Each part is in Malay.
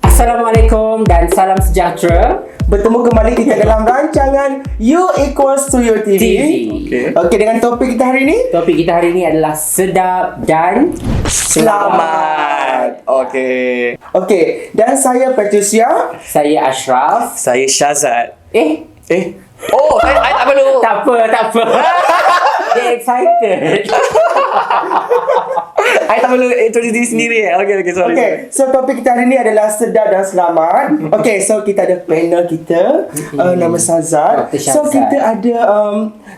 Assalamualaikum dan salam sejahtera. Bertemu kembali kita dalam rancangan You Equals to Your TV. Okey, dengan topik kita hari ini, Topik kita hari ini adalah sedap dan selamat. Okey, dan saya Patricia. Saya Ashraf. Saya Syazad. Oh, I tak perlu. tak apa. Dia excited. I tak perlu introduce diri sendiri. Okay, sorry. Okey, so topik kita hari ini adalah sedap dan selamat. Okey, so kita ada panel kita, nama Syazad. Dr. So Syazad. kita ada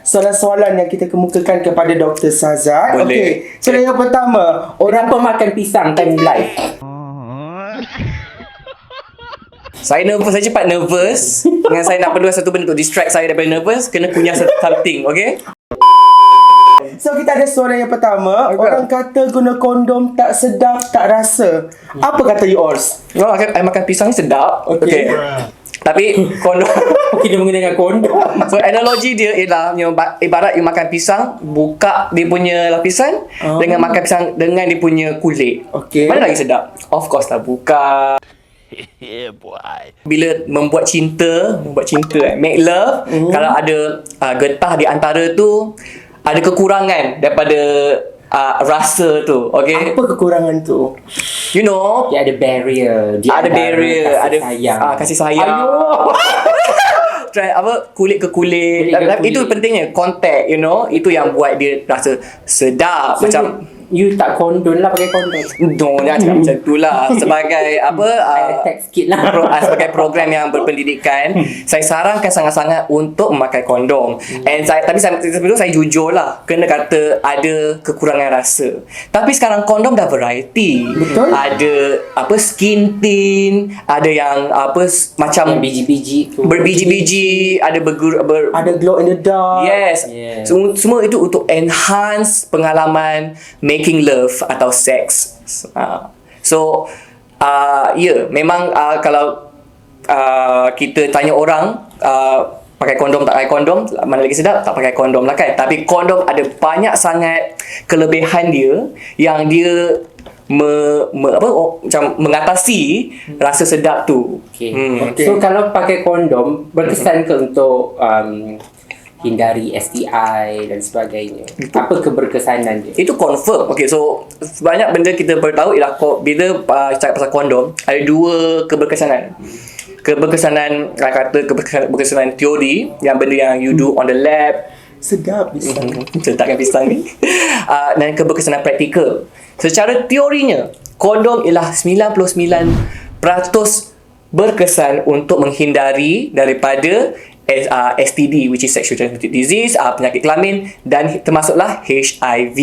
soalan-soalan yang kita kemukakan kepada Dr. Syazad. Boleh. Okey, so yang pertama, Orang apa makan pisang time live? Saya nervous, saya cepat nervous. Dengan saya nak perlu satu benda untuk distract saya daripada nervous, kena kunyah something, okay? So kita ada soalan yang pertama. Orang kata guna kondom tak sedap, tak rasa. Apa kata yours? Oh, I makan pisang ni sedap. Okay. Tapi kondom. Kita menggunakan kondom. So analogi dia ialah ibarat you makan pisang, buka dia punya lapisan dengan makan pisang dengan dia punya kulit. Okay. Mana lagi sedap? Of course lah buka. Bila membuat cinta, make love, kalau ada getah di antara tu, ada kekurangan daripada rasa tu, okay? Apa kekurangan tu? You know, Dia ada barrier. Dia ada barrier, ada kasih sayang. Try apa, kulit ke kulit. Kulit ke Tapi kulit. itu pentingnya, contact, you know, itu yang buat dia rasa sedap. So, macam you tak kondom lah, pakai kondom. no, jangan cakap macam tu lah. Sebagai apa, I attack sikit lah. sebagai program yang berpendidikan, saya sarankan sangat-sangat untuk memakai kondom. And tapi sebelum saya jujur lah, kena kata ada kekurangan rasa. Tapi sekarang kondom dah variety. Betul. Ada apa, skin tint, ada yang apa macam Yang biji-biji tu. berbiji-biji, ada Ada glow in the dark. Yes. Yeah. Semua itu untuk enhance pengalaman making love atau seks. Memang kalau kita tanya orang pakai kondom tak pakai kondom, mana lagi sedap, tak pakai kondom lah kan. Tapi kondom ada banyak sangat kelebihan dia yang dia macam mengatasi rasa sedap tu. Okay. Okay. So kalau pakai kondom berkesan ke untuk hindari STI dan sebagainya? Apa keberkesanan dia? Itu confirm. Okay, so banyak benda kita perlu tahu ialah bila cakap pasal kondom, ada dua keberkesanan. Keberkesanan, keberkesanan teori, yang benda yang you do on the lab, Sedap bisa. letakkan pisang ni, dan keberkesanan praktikal. Secara teorinya, kondom ialah 99% berkesan untuk menghindari daripada STD, which is sexual transmitted disease, penyakit kelamin, dan termasuklah HIV.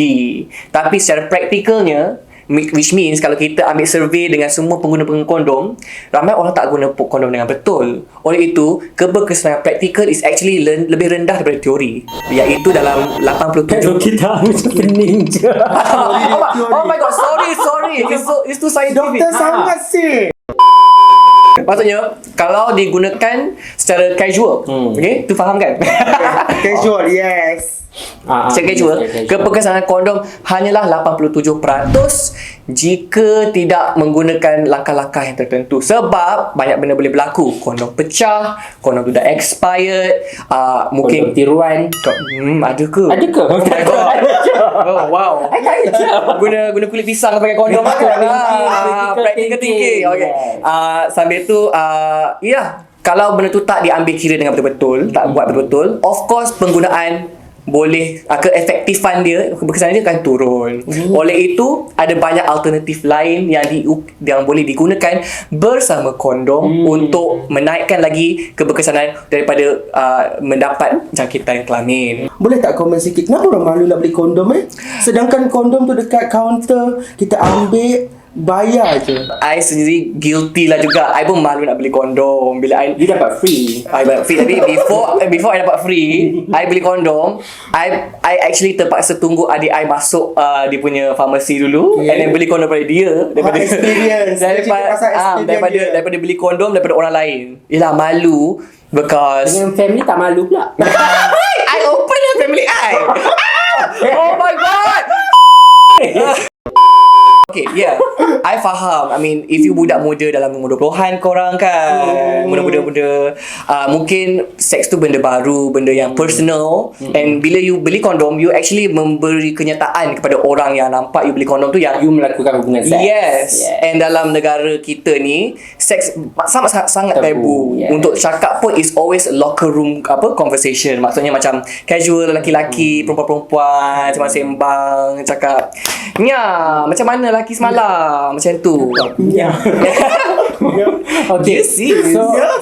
Tapi secara praktikalnya, which means kalau kita ambil survey dengan semua pengguna-pengguna kondom, ramai orang tak guna kondom dengan betul. Oleh itu, keberkesanan praktikal is actually lebih rendah daripada teori, iaitu dalam 87. kita macam pening je. Oh my god, sorry. It's too scientific. Doktor sangat sih. Maksudnya, kalau digunakan secara casual, okay, tu faham kan? Casual, yes. Secara casual, keberkesanan kondom hanyalah 87% jika tidak menggunakan langkah-langkah yang tertentu. Sebab banyak benda boleh berlaku. Kondom pecah, kondom tu dah expired, mungkin Kondom tiruan. ada ke? Ada ke? Oh my god. Oh wow. Guna kulit pisang pakai kondom aku. Practical thinking. Okay. Sambil tu kalau benda tu tak diambil kira dengan betul-betul, tak buat betul-betul, of course penggunaan boleh keefektifan dia, keberkesanan dia akan turun. Oleh itu, ada banyak alternatif lain yang boleh digunakan bersama kondom untuk menaikkan lagi keberkesanan daripada mendapat jangkitan kelamin. Boleh tak komen sikit, kenapa orang malu nak beli kondom Sedangkan kondom tu dekat kaunter, kita ambil, bayar je. I sendiri guilty lah juga. I pun malu nak beli kondom. Bila You dapat free. I dapat free. Tapi before I dapat free, I beli kondom, I actually terpaksa tunggu adik I masuk dia punya farmasi dulu, and then beli kondom daripada dia, daripada experience. daripada beli kondom daripada orang lain. Yelah, malu because Dengan family tak malu pula. I open the family I. Oh my god. Okay, yeah. I faham. I mean, if you budak muda dalam umur 20-an korang kan, muda-muda, mungkin seks tu benda baru, benda yang personal. And bila you beli kondom, you actually memberi kenyataan kepada orang yang nampak you beli kondom tu yang You melakukan hubungan seks. Yes. And dalam negara kita ni, seks sangat tabu. Yes. Untuk cakap pun is always locker room conversation. Maksudnya macam casual, lelaki-lelaki, perempuan-perempuan cuma sembang, cakap, "Nya, macam mana lelaki semalam?" Macam tu. Ya. Okay, Yes, yes.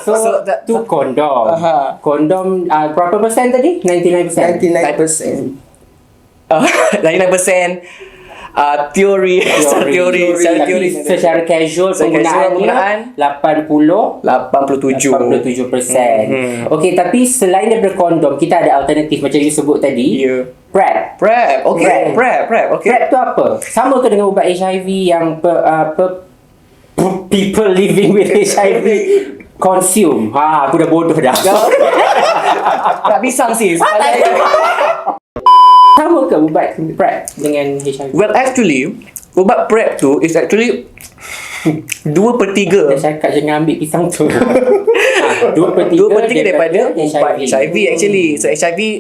so that- tu kondom. Aha. Kondom berapa persen tadi? 99%. 99%. 99% teori secara teori Secara casual Secara penggunaannya penggunaan 87%. 87. Okay, tapi selain daripada kondom, kita ada alternatif macam you sebut tadi. Ya. PrEP. Prep. Okay. Prep. Okay. PrEP tu apa? Sama ke dengan ubat HIV yang people living with HIV consume? Aku dah bodoh dah. Tak pisang sis. Sama ke ubat PrEP dengan HIV? Well, actually, ubat PrEP tu is actually 2/3. Dah cakap jangan ambil pisang tu. 2/3 daripada ubat HIV actually. So HIV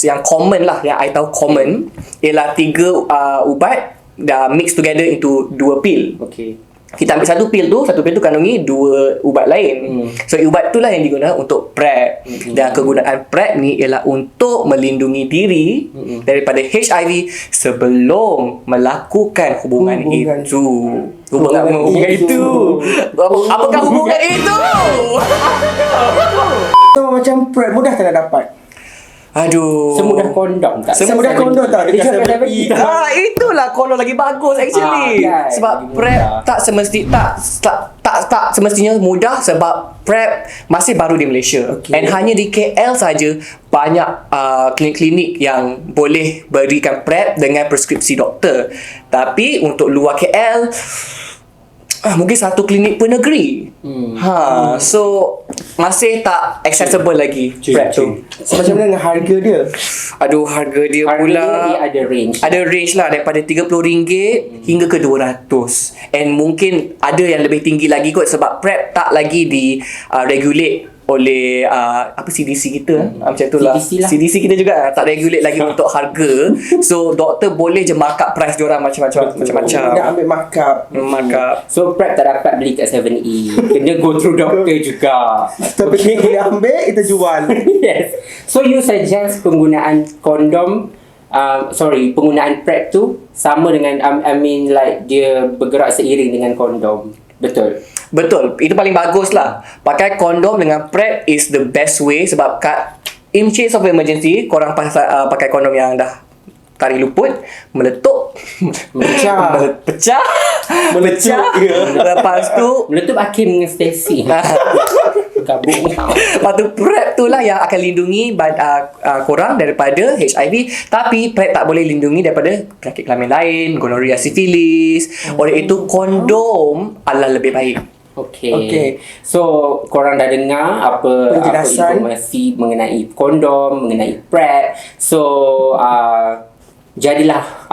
yang common lah, yang I tahu common ialah 3 ubat dah mix together into 2 pil. Okay. Kita ambil satu pil tu kandungi 2 ubat lain. So ubat tu lah yang digunakan untuk PrEP. Dan kegunaan PrEP ni ialah untuk melindungi diri daripada HIV sebelum melakukan hubungan itu. Hubungan itu. Apakah hubungan itu? So macam PrEP mudah tak nak dapat? Aduh. Semudah kondom tak? Semudah kondom tak? Dia Dekat cakap 7-Eleven. Itulah kondom lagi bagus actually. Kan? Sebab Lagi PrEP mudah. tak semestinya mudah sebab PrEP masih baru di Malaysia. Okay. And hanya di KL saja banyak klinik-klinik yang boleh berikan PrEP dengan preskripsi doktor. Tapi untuk luar KL mungkin satu klinik per negeri. So masih tak accessible lagi PrEP tu. So macam mana dengan harga dia? Aduh, harga dia Harga pula dia ada range. ada range lah daripada RM30 hingga ke RM200. And mungkin ada yang lebih tinggi lagi kot sebab PrEP tak lagi di regulate oleh CDC kita macam tu lah. CDC kita juga tak regulate lagi untuk harga. So doktor boleh je markup price diorang macam-macam. Nak ambil markup. Markup. So PrEP tak dapat beli kat 7E. Kena go through doktor juga. Tapi kita boleh ambil, kita jual. Yes. So you suggest penggunaan kondom penggunaan PrEP tu sama dengan I mean like dia bergerak seiring dengan kondom. Betul. Betul. Itu paling bagus lah. Pakai kondom dengan PrEP is the best way sebab in case of emergency, korang pakai kondom yang dah tarik luput, meletup, Pecah. pecah, Meletup, ya. Lepas tu Meletup Hakim dengan Stacy. Gabung. lepas tu PrEP tu lah yang akan lindungi korang daripada HIV. Tapi PrEP tak boleh lindungi daripada penyakit kelamin lain, gonorrhea, sifilis. Oleh itu kondom adalah lebih baik. Okay. So korang dah dengar apa Penjelasan. informasi mengenai kondom, mengenai PrEP. So jadilah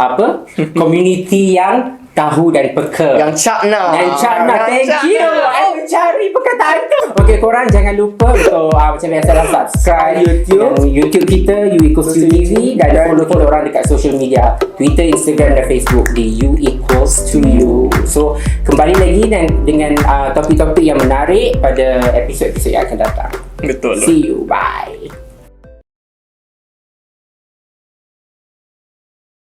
community yang tahu dan peka. Yang cakna. Dan Cakna, thank you. I mencari perkataan tu. Okay, korang jangan lupa untuk macam biasalah subscribe YouTube kita U=TV dan follow kita orang dekat social media Twitter, Instagram dan Facebook di U=You. So kembali lagi dengan topik-topik yang menarik pada episod-episod yang akan datang. Betul. See you. Bye.